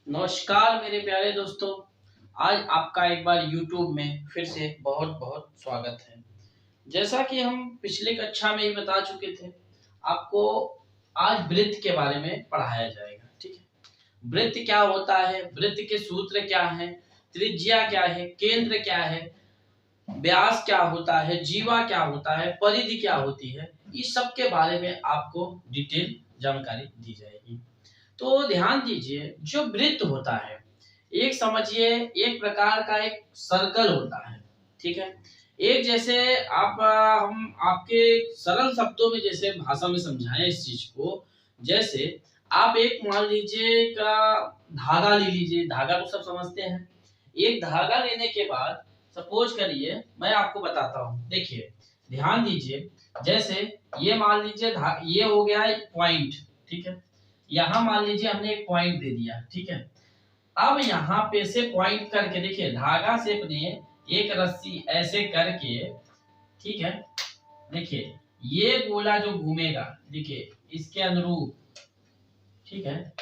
नमस्कार मेरे प्यारे दोस्तों। आज आपका एक बार YouTube में फिर से बहुत बहुत स्वागत है। जैसा कि हम पिछले कक्षा में ही बता चुके थे, आपको आज वृत्त के बारे में पढ़ाया जाएगा। ठीक है, वृत्त क्या होता है, वृत्त के सूत्र क्या हैं, त्रिज्या क्या है, केंद्र क्या है, व्यास क्या होता है, जीवा क्या होता है, परिधि क्या होती है, इस सब के बारे में आपको डिटेल जानकारी दी जाएगी। तो ध्यान दीजिए, जो वृत्त होता है एक समझिए एक प्रकार का एक सर्कल होता है। ठीक है, एक जैसे हम आपके सरल शब्दों में जैसे भाषा में समझाएं इस चीज को। जैसे आप एक मान लीजिए का धागा ले लीजिए, धागा तो सब समझते हैं। एक धागा लेने के बाद सपोज करिए मैं आपको बताता हूँ, देखिए ध्यान दीजिए। जैसे ये मान लीजिए ये हो गया एक पॉइंट। ठीक है, यहाँ मान लीजिए हमने एक पॉइंट दे दिया। ठीक है, अब यहाँ पे से पॉइंट करके देखिए धागा से अपने एक रस्सी ऐसे करके, ठीक है, देखिए ये गोला जो घूमेगा, देखिए इसके अनुरूप, ठीक है,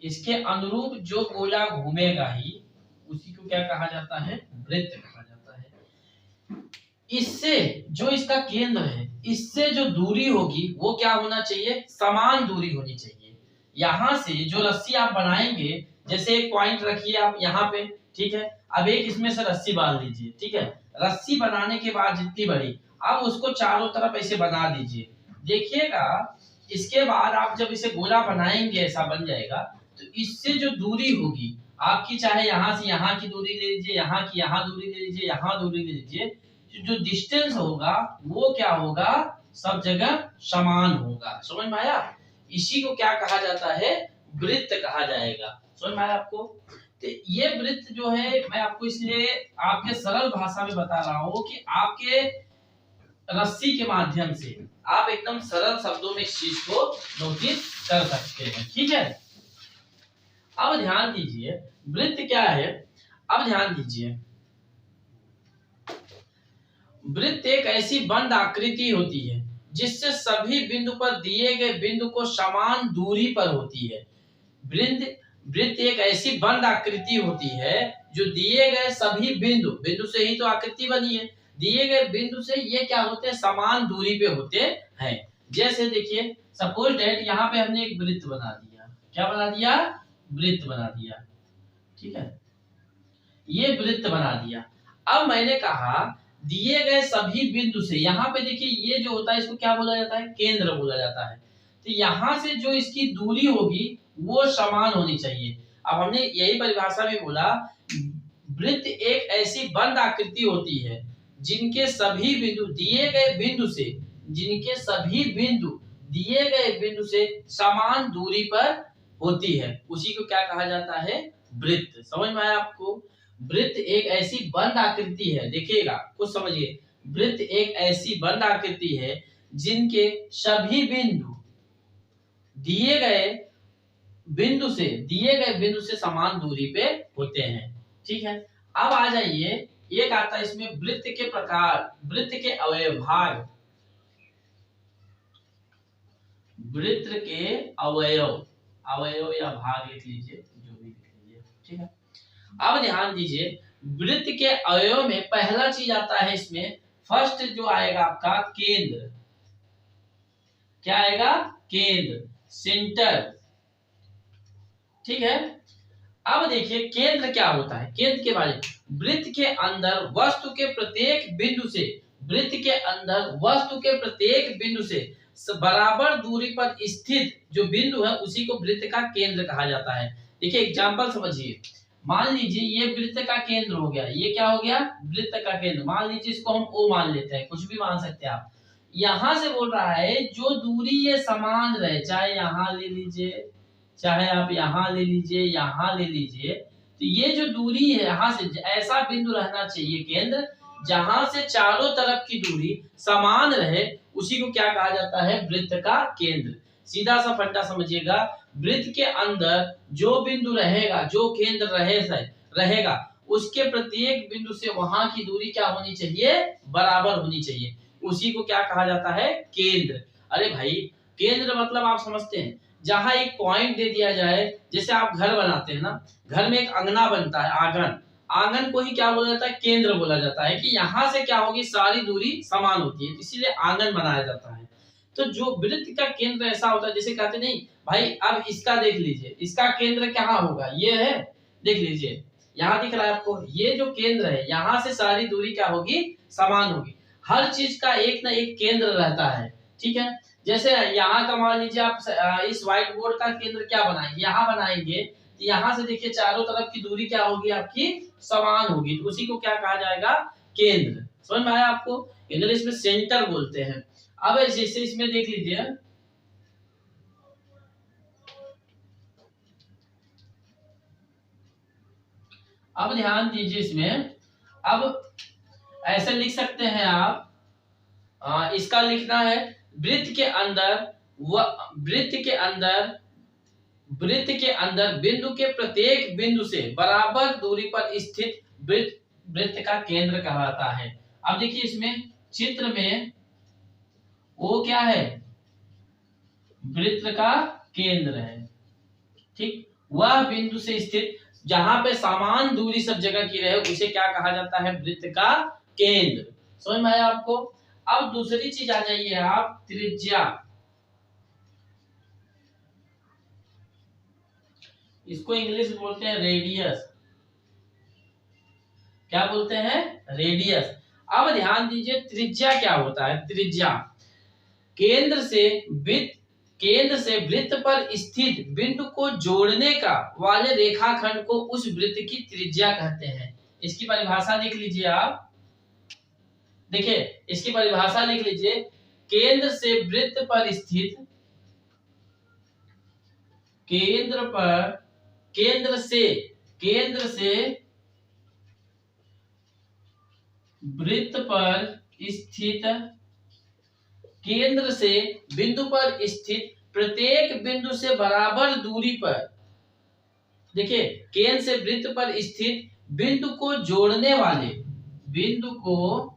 इसके अनुरूप जो गोला घूमेगा ही उसी को क्या कहा जाता है, वृत्त कहा जाता है। इससे जो इसका केंद्र है, इससे जो दूरी होगी वो क्या होना चाहिए, समान दूरी होनी चाहिए। यहां से जो रस्सी आप बनाएंगे, जैसे एक पॉइंट रखिए आप यहाँ पे, ठीक है, अब एक इसमें से रस्सी बांध लीजिए। ठीक है, रस्सी बनाने के बाद जितनी बड़ी, अब उसको चारों तरफ ऐसे बना दीजिए। देखिएगा इसके बाद आप जब इसे गोला बनाएंगे ऐसा बन जाएगा, तो इससे जो दूरी होगी आपकी, चाहे यहाँ से यहाँ की दूरी ले लीजिए, यहाँ की यहाँ दूरी ले लीजिए, यहाँ दूरी ले लीजिए, जो डिस्टेंस होगा वो क्या होगा, सब जगह समान होगा। समझ में आया? इसी को क्या कहा जाता है, वृत्त कहा जाएगा। समझ में आया आपको? तो ये वृत्त जो है मैं आपको इसलिए आपके सरल भाषा में बता रहा हूँ कि आपके रस्सी के माध्यम से आप एकदम सरल शब्दों में इस चीज को नोटिस कर सकते हैं। ठीक है, अब ध्यान दीजिए वृत्त क्या है। अब ध्यान दीजिए, वृत्त एक ऐसी बंद आकृति होती है जिससे सभी बिंदु पर दिए गए बिंदु को समान दूरी पर होती है। वृत्त एक ऐसी बंद आकृति होती है जो दिए गए सभी बिंदु, बिंदु से ही तो आकृति बनी है, दिए गए बिंदु से ये क्या होते हैं, समान दूरी पे होते हैं। जैसे देखिए सपोज दैट यहाँ पे हमने एक वृत्त बना दिया। क्या बना दिया, वृत्त बना दिया। ठीक है, ये वृत्त बना दिया। अब मैंने कहा दिए गए सभी बिंदु से, यहाँ पे देखिए ये जो होता है इसको क्या बोला जाता है, केंद्र बोला जाता है। तो यहाँ से जो इसकी दूरी होगी वो समान होनी चाहिए। अब हमने यही परिभाषा में बोला, वृत्त एक ऐसी बंद आकृति होती है जिनके सभी बिंदु दिए गए बिंदु से, जिनके सभी बिंदु दिए गए बिंदु से समान दूरी पर होती है, उसी को क्या कहा जाता है, वृत्त। समझ में आया आपको? वृत्त एक ऐसी बंद आकृति है, देखिएगा कुछ समझिए, वृत्त एक ऐसी बंद आकृति है जिनके सभी बिंदु दिए गए बिंदु से समान दूरी पे होते हैं। ठीक है, अब आ जाइए, एक आता है इसमें वृत्त के प्रकार, वृत्त के अवयव भाग, वृत्त के अवयव या भाग लिख लीजिए, जो भी लिख लीजिए। ठीक है, अब ध्यान दीजिए वृत्त के अवयव में पहला चीज आता है इसमें, फर्स्ट जो आएगा आपका केंद्र। क्या आएगा, केंद्र, सेंटर। ठीक है, अब देखिए केंद्र क्या होता है, केंद्र के बारे में, वृत्त के अंदर वस्तु के प्रत्येक बिंदु से, वृत्त के अंदर वस्तु के प्रत्येक बिंदु से बराबर दूरी पर स्थित जो बिंदु है उसी को वृत्त का केंद्र कहा जाता है। देखिए एग्जांपल समझिए, मान लीजिए ये वृत्त का केंद्र हो गया, ये क्या हो गया, वृत्त का केंद्र। मान लीजिए इसको हम O मान लेते हैं, कुछ भी मान सकते हैं आप। यहां से बोल रहा है जो दूरी ये समान रहे, चाहे यहाँ ले लीजिए, चाहे आप यहाँ ले लीजिए, यहाँ ले लीजिए, तो ये जो दूरी है यहाँ से ऐसा बिंदु रहना चाहिए केंद्र जहां से चारों तरफ की दूरी समान रहे, उसी को क्या कहा जाता है, वृत्त का केंद्र। सीधा सा फंडा समझिएगा, वृत्त के अंदर जो बिंदु रहेगा, जो केंद्र रहेगा, उसके प्रत्येक बिंदु से वहां की दूरी क्या होनी चाहिए, बराबर होनी चाहिए, उसी को क्या कहा जाता है, केंद्र। अरे भाई केंद्र मतलब आप समझते हैं, जहां एक पॉइंट दे दिया जाए, जैसे आप घर बनाते हैं ना, घर में एक अंगना बनता है, आंगन, आंगन को ही क्या बोला जाता है, केंद्र बोला जाता है, कि यहाँ से क्या होगी, सारी दूरी समान होती है, इसीलिए आंगन बनाया जाता है। तो जो वृत्त का केंद्र ऐसा होता है, जैसे कहते नहीं भाई, अब इसका देख लीजिए, इसका केंद्र कहाँ होगा, ये है, देख लीजिए यहाँ दिख रहा है आपको, ये जो केंद्र है, यहाँ से सारी दूरी क्या होगी, समान होगी। हर चीज का एक ना एक केंद्र रहता है, ठीक है। जैसे यहाँ का मान लीजिए आप इस व्हाइट बोर्ड का केंद्र क्या बनाएंगे, यहाँ बनाएंगे, तो यहाँ से देखिए चारों तरफ की दूरी क्या होगी आपकी, समान होगी, तो उसी को क्या कहा जाएगा, केंद्र। समझ में आया आपको, इंग्लिश में सेंटर बोलते हैं। अब जैसे इसमें देख लीजिए, अब ध्यान दीजिए इसमें, अब ऐसे लिख सकते हैं आप, इसका लिखना है वृत्त के अंदर, वृत्त के अंदर बिंदु के प्रत्येक बिंदु से बराबर दूरी पर स्थित वृत्त का केंद्र कहलाता है। अब देखिए इसमें चित्र में वो क्या है, वृत्त का केंद्र है, ठीक। वह बिंदु से स्थित जहां पे समान दूरी सब जगह की रहे, उसे क्या कहा जाता है, वृत्त का केंद्र। समझ में आया आपको। अब दूसरी चीज आ जाइए आप, त्रिज्या। इसको इंग्लिश में बोलते हैं रेडियस। क्या बोलते हैं, रेडियस। अब ध्यान दीजिए त्रिज्या क्या होता है, त्रिज्या केंद्र से वृत्त पर स्थित बिंदु को जोड़ने का वाले रेखाखंड को उस वृत्त की त्रिज्या कहते हैं। इसकी परिभाषा लिख लीजिए आप, देखिए इसकी परिभाषा लिख लीजिए, केंद्र से वृत्त पर स्थित, केंद्र से वृत्त पर स्थित, केंद्र से बिंदु पर स्थित प्रत्येक बिंदु से बराबर दूरी पर, देखिए केंद्र से वृत्त पर स्थित बिंदु को जोड़ने वाले, बिंदु को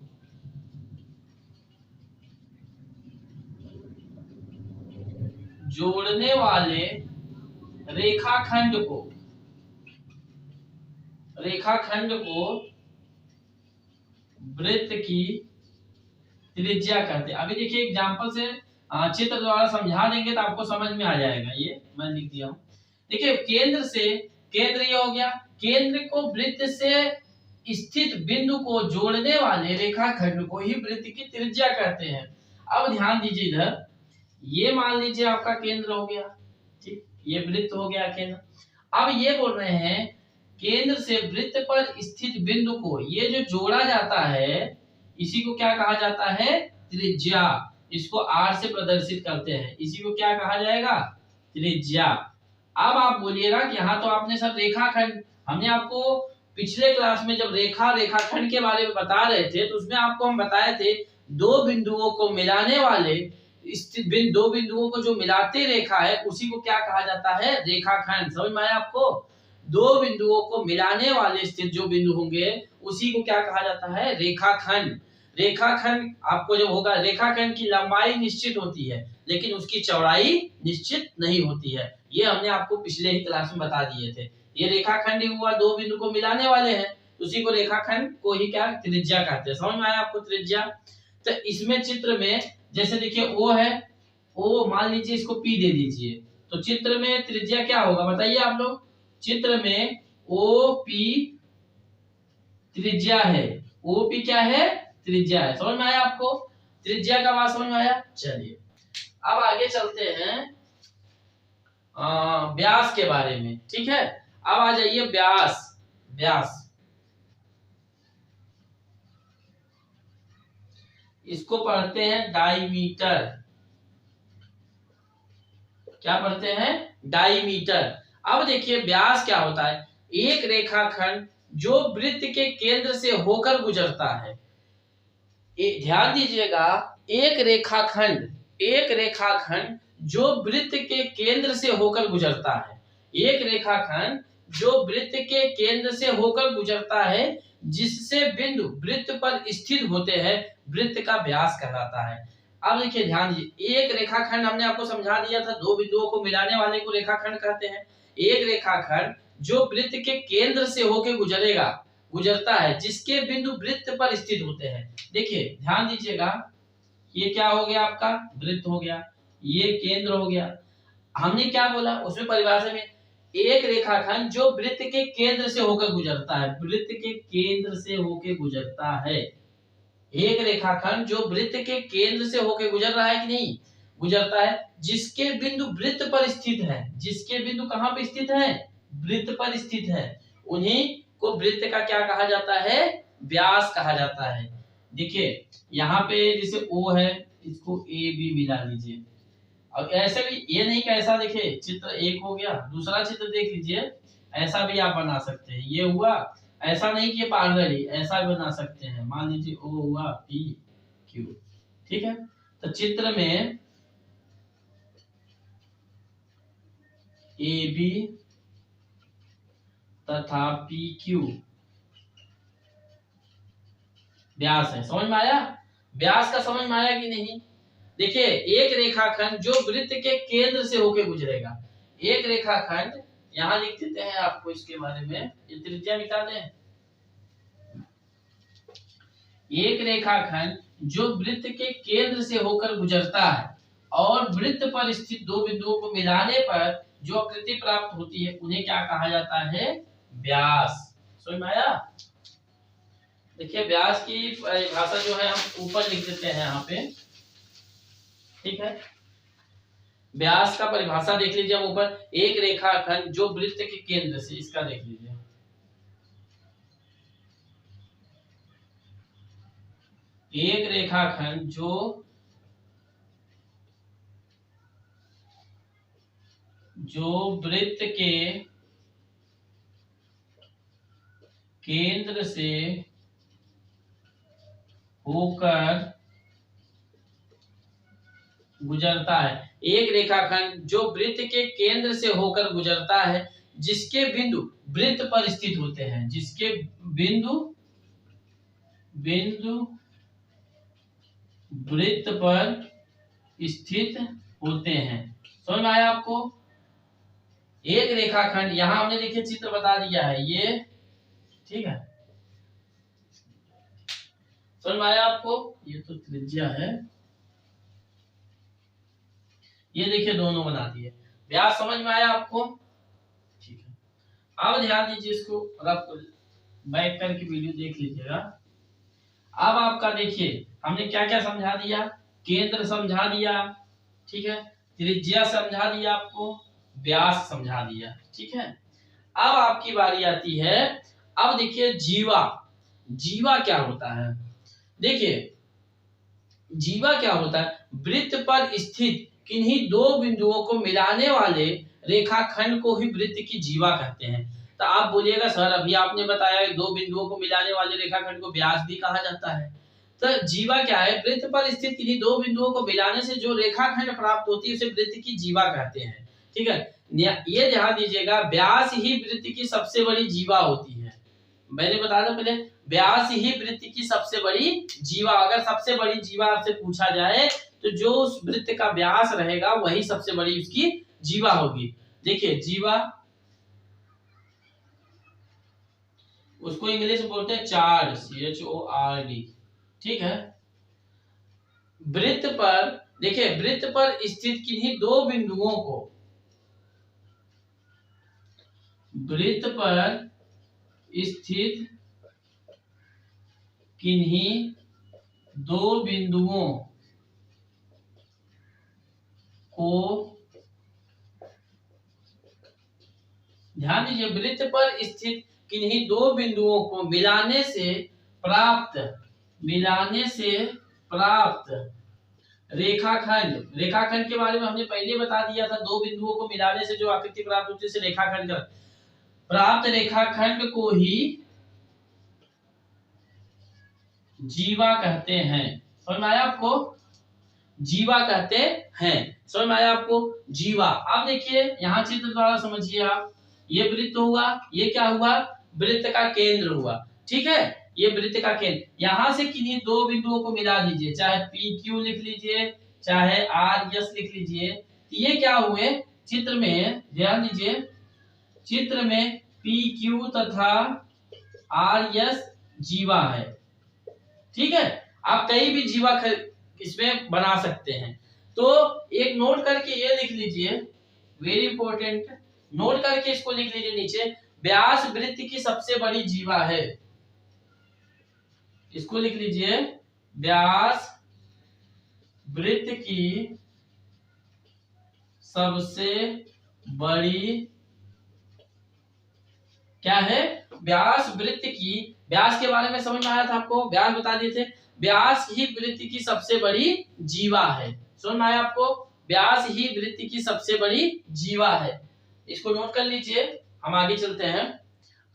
जोड़ने वाले रेखाखंड को वृत्त की त्रिज्या कहते हैं। अभी देखिए एग्जांपल से चित्र द्वारा समझा देंगे तो आपको समझ में आ जाएगा। ये मैं लिख दिया हूं, देखिए केंद्र ये हो गया, केंद्र को वृत्त से स्थित बिंदु को जोड़ने वाले रेखाखंड को ही वृत्त की त्रिज्या कहते हैं। अब ध्यान दीजिए इधर, ये मान लीजिए आपका केंद्र हो गया, ठीक, ये वृत्त हो गया केंद्र। अब ये बोल रहे हैं केंद्र से वृत्त पर स्थित बिंदु को ये जो जोड़ा जाता है, इसी को क्या कहा जाता है, त्रिज्या। इसको R से प्रदर्शित करते हैं, इसी को क्या कहा जाएगा, त्रिज्या। अब आप बोलिएगा कि यहाँ तो आपने सब रेखाखंड, हमने आपको पिछले क्लास में जब रेखाखंड के बारे में बता रहे थे तो उसमें आपको हम बताए थे दो बिंदुओं को मिलाने वाले, दो बिंदुओं को जो मिलाते रेखा है उसी को क्या कहा जाता है, रेखाखंड। समझ में आया आपको, दो बिंदुओं को मिलाने वाले स्थित जो बिंदु होंगे उसी को क्या कहा जाता है, रेखाखंड। रेखाखंड आपको जब होगा, रेखाखंड की लंबाई निश्चित होती है लेकिन उसकी चौड़ाई निश्चित नहीं होती है। ये हमने आपको पिछले ही क्लास में बता दिए थे। ये रेखाखंड ही हुआ, दो बिंदु को मिलाने वाले हैं, उसी को रेखाखंड को ही क्या, त्रिज्या कहते हैं। समझ में आया आपको त्रिज्या। तो इसमें चित्र में जैसे देखिए O है, O मान लीजिए इसको P दे दीजिए, तो चित्र में त्रिज्या क्या होगा बताइए आप लोग। चित्र में OP त्रिज्या है, OP क्या है, त्रिज्या है। समझ में आया आपको, त्रिज्या का बात समझ में आया। चलिए अब आगे चलते हैं व्यास के बारे में, ठीक है। अब आ जाइए व्यास। इसको पढ़ते हैं डायमीटर। क्या पढ़ते हैं, डायमीटर। अब देखिए व्यास क्या होता है, एक रेखाखंड जो वृत्त के केंद्र से होकर गुजरता है। ध्यान दीजिएगा, एक रेखाखंड जो वृत्त के केंद्र से होकर गुजरता है, एक रेखाखंड जो वृत्त के केंद्र से होकर गुजरता है, जिससे बिंदु वृत्त पर स्थित होते हैं, वृत्त का व्यास कहलाता है। अब देखिए ध्यान दीजिए, एक रेखाखंड हमने आपको समझा दिया था, दो बिंदुओं को मिलाने वाले को रेखाखंड कहते हैं। एक रेखाखंड जो वृत्त के केंद्र से होकर गुजरता है, जिसके बिंदु वृत्त पर स्थित होते हैं। देखिए ध्यान दीजिएगा, ये क्या हो गया, आपका वृत्त हो गया, ये केंद्र हो गया। हमने क्या बोला उसमें परिभाषा में, एक रेखाखंड जो वृत्त के केंद्र से होकर गुजरता है, वृत्त के केंद्र से होकर गुजरता है। एक रेखाखंड जो वृत्त के केंद्र से होकर गुजर रहा है कि नहीं, गुजरता है, जिसके बिंदु वृत्त पर स्थित है। जिसके बिंदु कहां पर स्थित है, वृत्त पर स्थित है, उन्हीं को वृत्त का क्या कहा जाता है, व्यास कहा जाता है। देखिए यहाँ पे जैसे O है, इसको AB मिला लीजिए। अब ऐसे भी ये नहीं कि ऐसा, देखिए चित्र एक हो गया, दूसरा चित्र देख लीजिए, ऐसा भी आप बना सकते हैं। ये हुआ, ऐसा नहीं कि पैरेलल ही, ऐसा भी बना सकते हैं। मान लीजिए O हुआ PQ, ठीक है। तो चित्र में AB तथा PQ व्यास है। समझ में आया, व्यास का समझ में आया कि नहीं। देखिए एक रेखाखंड जो वृत्त के केंद्र से होकर गुजरेगा, एक रेखाखंड, यहां लिख देते हैं आपको इसके बारे में, ये त्रिज्या मिटा दें। एक रेखाखंड जो वृत्त के केंद्र से होकर गुजरता है और वृत्त पर स्थित दो बिंदुओं को मिलाने पर जो आकृति प्राप्त होती है, उन्हें क्या कहा जाता है, व्यास। समझ में आया। देखिए व्यास की परिभाषा जो है हम ऊपर लिख देते हैं यहाँ पे, ठीक है। व्यास का परिभाषा देख लीजिए हम ऊपर, एक रेखाखंड जो वृत्त के केंद्र से, इसका देख लीजिए, एक रेखाखंड जो वृत्त के केंद्र से होकर गुजरता है। एक रेखाखंड जो वृत्त के केंद्र से होकर गुजरता है, जिसके बिंदु वृत्त पर स्थित होते हैं, जिसके बिंदु वृत्त पर स्थित होते हैं। समझ में आया आपको। एक रेखाखंड, यहां हमने देखिए चित्र बता दिया है ये, ठीक है। समझ में आया आपको, ये तो त्रिज्या है, ये देखिए दोनों बना दिए। व्यास समझ में आया आपको, ठीक है। अब ध्यान दीजिए, इसको रफ बैक करके वीडियो देख लीजिएगा। अब आपका देखिए हमने क्या क्या समझा दिया, केंद्र समझा दिया, ठीक है, त्रिज्या समझा दिया आपको, व्यास समझा दिया, ठीक है। अब आपकी बारी आती है, अब देखिए जीवा क्या होता है। देखिए जीवा क्या होता है, वृत्त पर स्थित किन्हीं दो बिंदुओं को मिलाने वाले रेखाखंड को ही वृत्त की जीवा कहते हैं। तो आप बोलिएगा सर अभी आपने बताया दो बिंदुओं को मिलाने वाले रेखाखंड को व्यास भी कहा जाता है। तो जीवा क्या है, वृत्त पर स्थित किन्हीं दो बिंदुओं को मिलाने से जो रेखाखंड प्राप्त होती है उसे वृत्त की जीवा कहते हैं, ठीक है। ये ध्यान दीजिएगा, व्यास ही वृत्त की सबसे बड़ी जीवा होती है। मैंने बता दो पहले, व्यास ही वृत्त की सबसे बड़ी जीवा। अगर सबसे बड़ी जीवा आपसे पूछा जाए तो जो उस वृत्त का व्यास रहेगा वही सबसे बड़ी उसकी जीवा होगी। देखिए जीवा, उसको इंग्लिश में बोलते हैं चार्ड, CHORD, ठीक है। वृत्त पर, देखिए वृत्त पर स्थित किन्हीं दो बिंदुओं को, वृत्त पर स्थित किन्हीं दो बिंदुओं को, ध्यान दीजिए, वृत्त पर स्थित किन्हीं दो बिंदुओं को मिलाने से प्राप्त रेखाखंड के बारे में हमने पहले बता दिया था। दो बिंदुओं को मिलाने से जो आकृति प्राप्त होती है रेखाखंड, प्राप्त रेखाखंड को ही जीवा कहते हैं। समझ में आया आपको, जीवा कहते हैं। समझ में आया आपको, जीवा। अब देखिए यहाँ चित्र द्वारा समझिए आप, ये वृत्त हुआ, ये क्या हुआ, वृत्त का केंद्र हुआ, ठीक है। ये वृत्त का केंद्र, यहां से किन्हीं दो बिंदुओं को मिला दीजिए, चाहे पी क्यू लिख लीजिए चाहे आर एस लिख लीजिए। ये क्या हुए चित्र में, ध्यान दीजिए, चित्र में पी क्यू तथा आर एस जीवा है। ठीक है, आप कहीं भी जीवा इसमें बना सकते हैं। तो एक नोट करके ये लिख लीजिए, वेरी इंपॉर्टेंट, नोट करके इसको लिख लीजिए नीचे, व्यास वृत्त की सबसे बड़ी जीवा है। इसको लिख लीजिए, व्यास वृत्त की सबसे बड़ी क्या है, व्यास वृत्त की, व्यास के बारे में समझ में आया था आपको, व्यास बता दिए थे, व्यास ही वृत्त की सबसे बड़ी जीवा है। समझ में आया आपको, व्यास ही वृत्त की सबसे बड़ी जीवा है। इसको नोट कर लीजिए, हम आगे चलते हैं।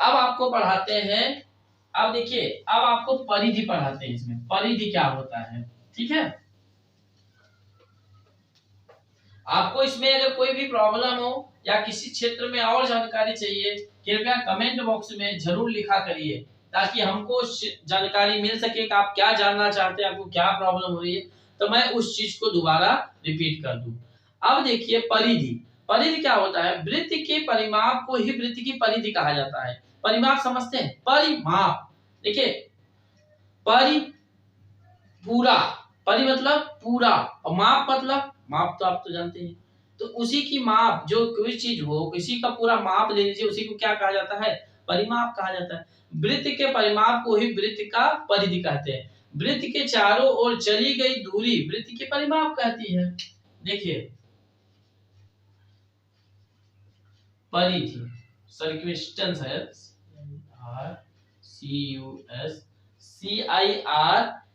अब आपको पढ़ाते हैं, अब देखिए अब आपको परिधि पढ़ाते हैं। इसमें परिधि क्या होता है, ठीक है। आपको इसमें अगर कोई भी प्रॉब्लम हो या किसी क्षेत्र में और जानकारी चाहिए, कृपया कमेंट बॉक्स में जरूर लिखा करिए, ताकि हमको जानकारी मिल सके कि आप क्या जानना चाहते हैं, आपको क्या प्रॉब्लम हो रही है, तो मैं उस चीज को दोबारा रिपीट कर दूं। अब देखिए परिधि, परिधि क्या होता है, वृत्त के परिमाप को ही वृत्त की परिधि कहा जाता है। परिमाप समझते हैं, परिमाप, देखिए परि पूरा, परि मतलब पूरा और माप मतलब, माप तो आप तो जानते हैं, तो उसी की माप, जो कोई चीज हो किसी का पूरा माप ले लीजिए, उसी को क्या कहा जाता है, परिमाप कहा जाता है। वृत्त के परिमाप को ही वृत्त का परिधि कहते हैं। वृत्त के चारों ओर चली गई दूरी वृत्त की परिमाप कहती है। देखिए परिधि, सर्क्यूस्टेंस है,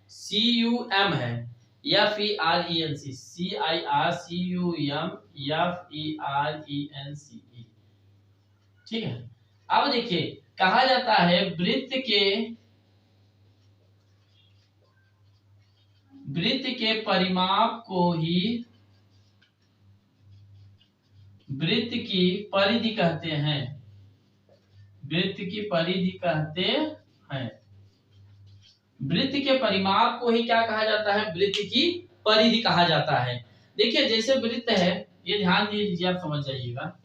CIRCUM है, FERENC, CIRCUM FERENCE, ठीक है। अब देखिए कहा जाता है वृत्त के परिमाप को ही वृत्त की परिधि कहते हैं, वृत्त की परिधि कहते हैं। वृत्त के परिमाप को ही क्या कहा जाता है, वृत्त की परिधि कहा जाता है। देखिए जैसे वृत्त है, ये ध्यान दीजिए, आप समझ जाइएगा,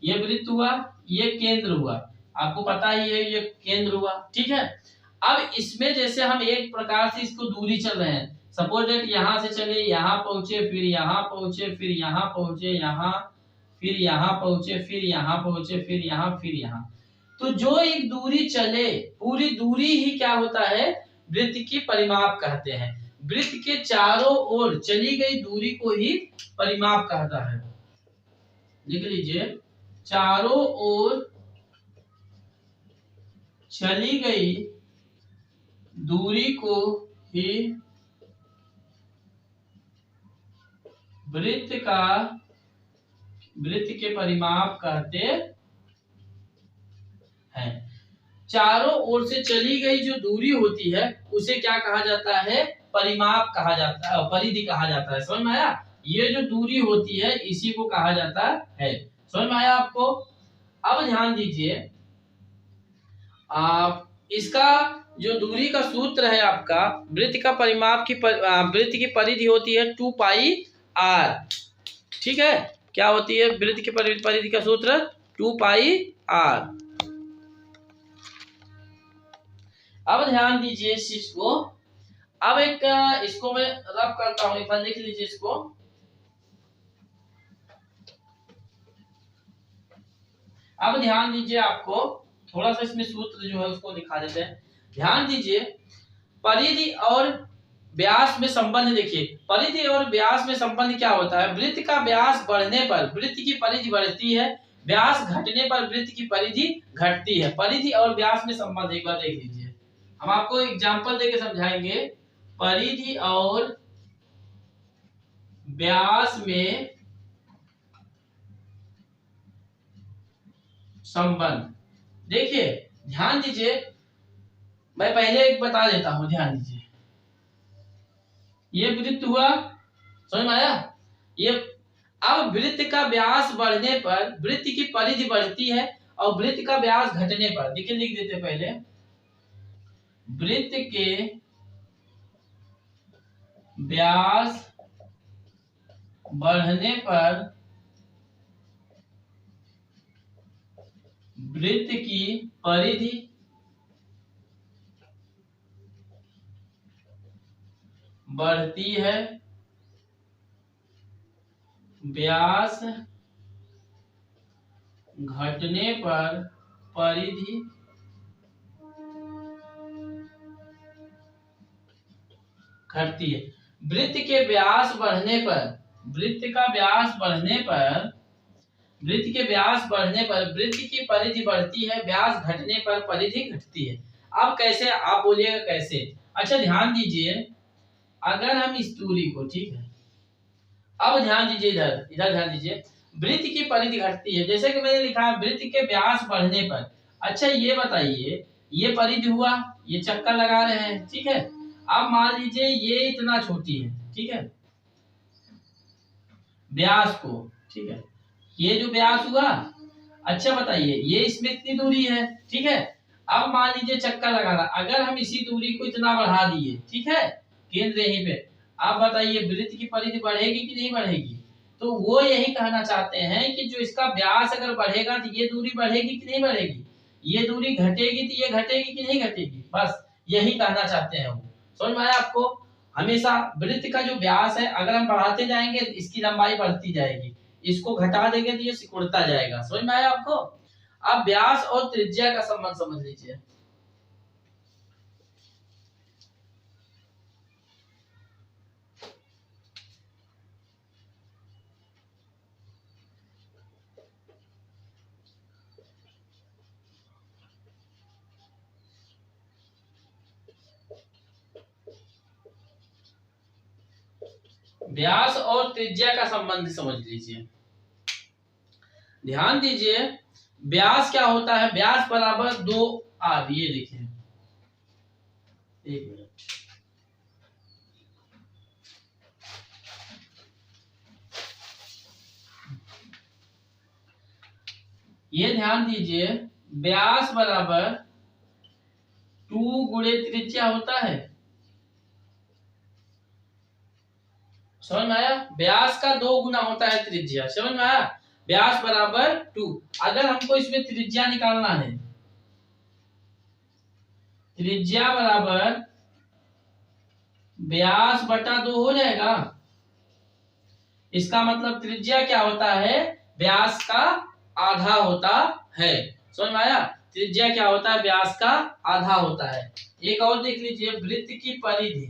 ये वृत्त हुआ, ये केंद्र हुआ, आपको पता ही है ये केंद्र हुआ, ठीक है। अब इसमें जैसे हम एक प्रकार से इसको दूरी चल रहे हैं, सपोज दैट यहाँ से चले, यहाँ पहुंचे, फिर यहाँ पहुंचे, फिर यहाँ पहुंचे, यहाँ, फिर यहाँ पहुंचे, फिर यहाँ पहुंचे, फिर यहाँ, फिर यहाँ, तो जो एक दूरी चले पूरी दूरी ही क्या होता है, वृत्त की परिमाप कहते हैं। वृत्त के चारों ओर चली गई दूरी को ही परिमाप कहता है। लिख लीजिए, चारों ओर चली गई दूरी को ही वृत्त के परिमाप कहते हैं। चारों ओर से चली गई जो दूरी होती है उसे क्या कहा जाता है, परिमाप कहा जाता है, परिधि कहा जाता है। समझ में आया, ये जो दूरी होती है इसी को कहा जाता है। समझ में आया आपको। अब ध्यान दीजिए, आप इसका जो दूरी का सूत्र है आपका, वृत्त का परिमाप की वृत्त की परिधि होती है 2 पाई r, ठीक है। क्या होती है वृत्त की परिधि का सूत्र, 2 पाई r। अब ध्यान दीजिए इस चीज को, अब एक इसको मैं रफ करता हूं, एक बार लिख लीजिए इसको। अब ध्यान दीजिए, आपको थोड़ा सा इसमें सूत्र जो है उसको दिखा देते हैं। ध्यान दीजिए, परिधि और व्यास में संबंध देखिए, परिधि और व्यास में संबंध क्या होता है, वृत्त का व्यास बढ़ने पर वृत्त की परिधि बढ़ती है, व्यास घटने पर वृत्त की परिधि घटती है। परिधि और व्यास में संबंध एक बार देख लीजिए, हम आपको एग्जांपल देके समझाएंगे। परिधि और व्यास में संबंध देखिए, ध्यान दीजिए, मैं पहले एक बता देता हूं, ध्यान दीजिए, ये वृत्त हुआ, समझ में आया। ये अब वृत्त का व्यास बढ़ने पर वृत्त की परिधि बढ़ती है और वृत्त का व्यास घटने पर, देखिए लिख देते पहले, वृत्त के व्यास बढ़ने पर वृत्त की परिधि बढ़ती है, व्यास घटने पर परिधि घटती है। वृत्त के व्यास बढ़ने पर, वृत्त का व्यास बढ़ने पर, वृत्त के व्यास बढ़ने पर वृत्त की परिधि बढ़ती है, व्यास घटने पर परिधि घटती है। अब कैसे, आप बोलिएगा कैसे? अच्छा ध्यान दीजिए, अगर हम इस दूरी को, ठीक है, अब ध्यान दीजिए, इधर इधर ध्यान दीजिए, वृत्त की परिधि घटती है, जैसे कि मैंने लिखा है वृत्त के व्यास बढ़ने पर। अच्छा ये बताइए, ये परिधि हुआ, ये चक्कर लगा रहे हैं, ठीक है। अब मान लीजिए ये इतना छोटी है, ठीक है, व्यास को, ठीक है, ये जो व्यास हुआ। अच्छा बताइए, ये इसमें इतनी दूरी है, ठीक है। अब मान लीजिए चक्कर लगाना, अगर हम इसी दूरी को इतना बढ़ा दिए, ठीक है, केंद्र यहीं पे, आप बताइए वृत्त की परिधि बढ़ेगी कि नहीं बढ़ेगी? तो वो यही कहना चाहते हैं कि जो इसका व्यास अगर बढ़ेगा तो ये दूरी बढ़ेगी कि नहीं बढ़ेगी, ये दूरी घटेगी तो ये घटेगी कि नहीं घटेगी, बस यही कहना चाहते हैं वो। समझ में आया आपको? हमेशा वृत्त का जो व्यास है अगर हम बढ़ाते जाएंगे इसकी लंबाई बढ़ती जाएगी, इसको घटा देंगे तो ये सिकुड़ता जाएगा। समझ में आया आपको? अब व्यास और त्रिज्या का संबंध समझ लीजिए। व्यास और त्रिज्या का संबंध समझ लीजिए। ध्यान दीजिए, व्यास क्या होता है? व्यास बराबर 2r, ये लिखे, एक मिनट, ये ध्यान दीजिए, व्यास बराबर 2 गुणे त्रिज्या होता है। समझ में आया? व्यास का 2 गुना होता है त्रिज्या। समझ में आया? व्यास बराबर 2। अगर हमको इसमें त्रिज्या निकालना है, त्रिज्या बराबर व्यास बटा 2 हो जाएगा। इसका मतलब त्रिज्या क्या होता है? व्यास का आधा होता है। समझ में आया? त्रिज्या क्या होता है? व्यास का आधा होता है। एक और देख लीजिए, वृत्त की परिधि,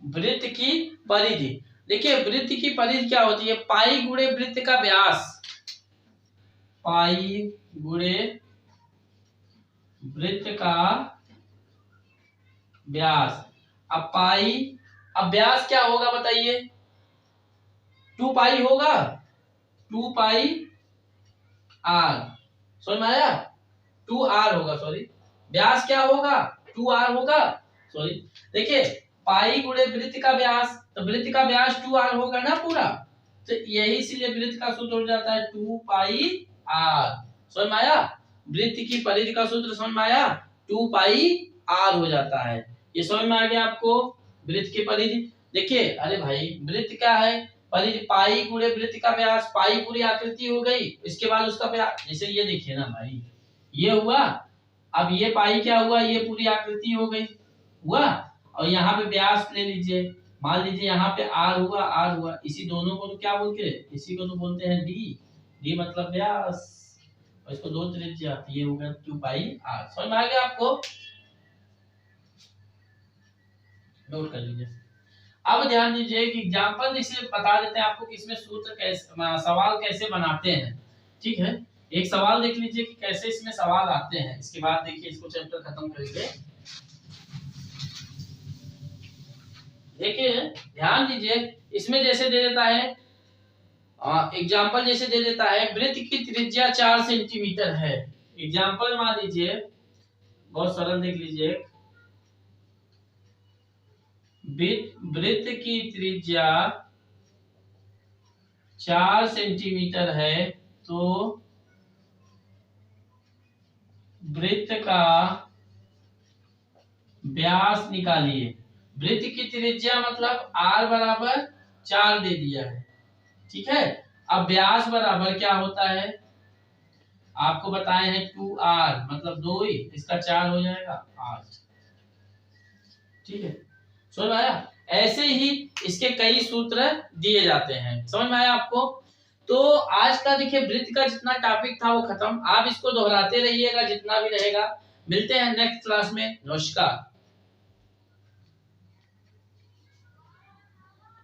वृत्त की परिधि, देखिए वृत्त की परिधि क्या होती है? पाई गुणे वृत्त का व्यास, पाई गुणे वृत्त का व्यास। अब पाई, अब व्यास क्या होगा बताइए? 2 पाई होगा, 2 पाई आर। समझ में आया? 2 आर होगा, सॉरी, व्यास क्या होगा? 2 आर होगा, सॉरी। देखिए पाई गुणे वृत्त का व्यास, तो वृत्त का व्यास 2 आर होगा ना पूरा, तो यही इसलिए वृत्त का सूत्र हो जाता है 2 पाई आर। समझ में आया? वृत्त की परिधि का सूत्र समझ में आया? 2 पाई आर हो जाता है। ये समझ में आ गया आपको? वृत्त की परिधि। देखिए, अरे भाई वृत्त क्या है? परिधि पाई गुणे वृत्त का व्यास, पाई पूरी आकृति हो गई, इसके बाद उसका व्यास, जैसे ये देखिए ना भाई, ये हुआ, अब ये पाई क्या हुआ? ये पूरी आकृति हो गई, हुआ। और यहाँ पे व्यास ले लीजिए, मान लीजिए यहाँ पे आर हुआ, आर हुआ, इसी दोनों को तो क्या बोलते हैं? इसी को तो बोलते हैं डी, डी मतलब व्यास, और इसको 2 त्रिज्या, ये हो गया 2 पाई आर। समझ में आ गया आपको? नोट कर लीजिए। अब ध्यान दीजिए कि एग्जांपल जैसे बता देते हैं आपको कि इसमें सूत्र कैसे, सवाल कैसे बनाते हैं। ठीक है, एक सवाल देख लीजिए कि कैसे इसमें सवाल आते हैं, इसके बाद देखिए इसको चैप्टर खत्म करेंगे। देखिए ध्यान दीजिए, इसमें जैसे दे देता है एग्जाम्पल, जैसे दे देता है वृत्त की त्रिज्या 4 सेंटीमीटर है। एग्जाम्पल मान लीजिए, बहुत सरल देख लीजिए, वृत्त की त्रिज्या 4 सेंटीमीटर है, तो वृत्त का व्यास निकालिए। वृत्त की त्रिज्या मतलब r बराबर 4 दे दिया है, ठीक है। अब व्यास बराबर क्या होता है, आपको बताए हैं 2r, मतलब 2 ही, इसका 4 हो जाएगा 8, ठीक है। समझ में आया। ऐसे ही इसके कई सूत्र दिए जाते हैं, समझ में आया आपको। तो आज का देखिए वृत्त का जितना टॉपिक था वो खत्म। आप इसको दोहराते रहिएगा जितना भी रहेगा। मिलते हैं नेक्स्ट क्लास में। नमस्कार।